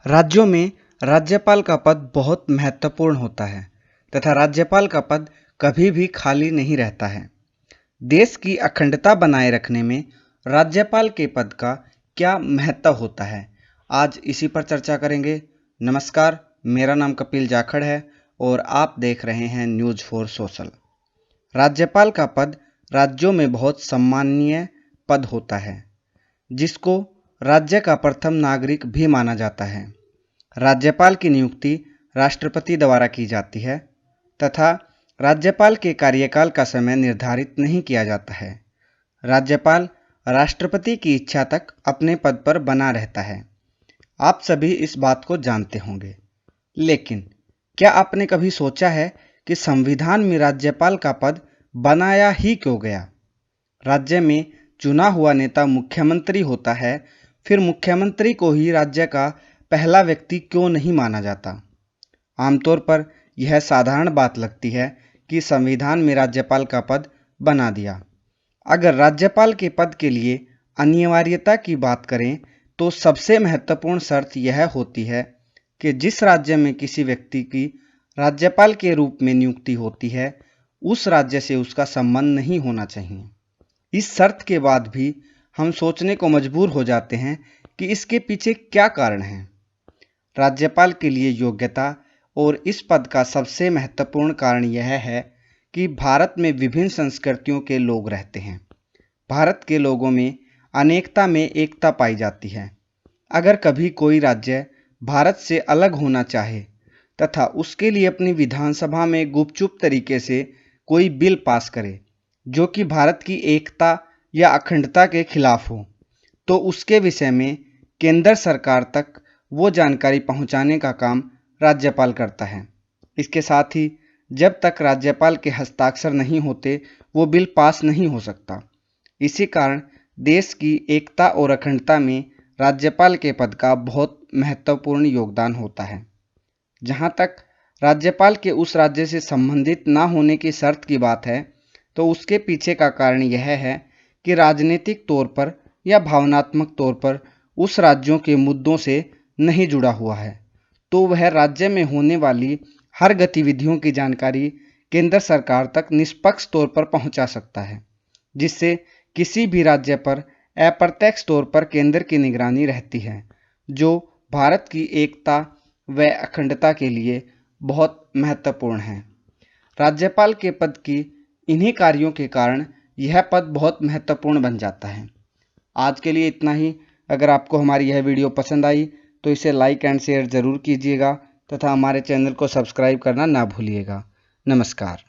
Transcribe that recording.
राज्यों में राज्यपाल का पद बहुत महत्वपूर्ण होता है तथा राज्यपाल का पद कभी भी खाली नहीं रहता है। देश की अखंडता बनाए रखने में राज्यपाल के पद का क्या महत्व होता है, आज इसी पर चर्चा करेंगे। नमस्कार, मेरा नाम कपिल जाखड़ है और आप देख रहे हैं न्यूज़ फॉर सोशल। राज्यपाल का पद राज्यों में बहुत सम्मानीय पद होता है, जिसको राज्य का प्रथम नागरिक भी माना जाता है। राज्यपाल की नियुक्ति राष्ट्रपति द्वारा की जाती है तथा राज्यपाल के कार्यकाल का समय निर्धारित नहीं किया जाता है। राज्यपाल राष्ट्रपति की इच्छा तक अपने पद पर बना रहता है। आप सभी इस बात को जानते होंगे, लेकिन क्या आपने कभी सोचा है कि संविधान में राज्यपाल का पद बनाया ही क्यों गया? राज्य में चुना हुआ नेता मुख्यमंत्री होता है, फिर मुख्यमंत्री को ही राज्य का पहला व्यक्ति क्यों नहीं माना जाता? आमतौर पर यह साधारण बात लगती है कि संविधान में राज्यपाल का पद बना दिया। अगर राज्यपाल के पद के लिए अनिवार्यता की बात करें तो सबसे महत्वपूर्ण शर्त यह होती है कि जिस राज्य में किसी व्यक्ति की राज्यपाल के रूप में नियुक्ति होती है, उस राज्य से उसका संबंध नहीं होना चाहिए। इस शर्त के बाद भी हम सोचने को मजबूर हो जाते हैं कि इसके पीछे क्या कारण है। राज्यपाल के लिए योग्यता और इस पद का सबसे महत्वपूर्ण कारण यह है कि भारत में विभिन्न संस्कृतियों के लोग रहते हैं। भारत के लोगों में अनेकता में एकता पाई जाती है। अगर कभी कोई राज्य भारत से अलग होना चाहे तथा उसके लिए अपनी विधानसभा में गुपचुप तरीके से कोई बिल पास करे जो कि भारत की एकता या अखंडता के खिलाफ हो, तो उसके विषय में केंद्र सरकार तक वो जानकारी पहुंचाने का काम राज्यपाल करता है। इसके साथ ही जब तक राज्यपाल के हस्ताक्षर नहीं होते, वो बिल पास नहीं हो सकता। इसी कारण देश की एकता और अखंडता में राज्यपाल के पद का बहुत महत्वपूर्ण योगदान होता है। जहाँ तक राज्यपाल के उस राज्य से संबंधित ना होने की शर्त की बात है, तो उसके पीछे का कारण यह है कि राजनीतिक तौर पर या भावनात्मक तौर पर उस राज्यों के मुद्दों से नहीं जुड़ा हुआ है, तो वह राज्य में होने वाली हर गतिविधियों की जानकारी केंद्र सरकार तक निष्पक्ष तौर पर पहुंचा सकता है, जिससे किसी भी राज्य पर अप्रत्यक्ष तौर पर केंद्र की निगरानी रहती है, जो भारत की एकता व अखंडता के लिए बहुत महत्वपूर्ण है। राज्यपाल के पद की इन्हीं कार्यों के कारण यह पद बहुत महत्वपूर्ण बन जाता है। आज के लिए इतना ही। अगर आपको हमारी यह वीडियो पसंद आई तो इसे लाइक एंड शेयर ज़रूर कीजिएगा तथा हमारे चैनल को सब्सक्राइब करना ना भूलिएगा। नमस्कार।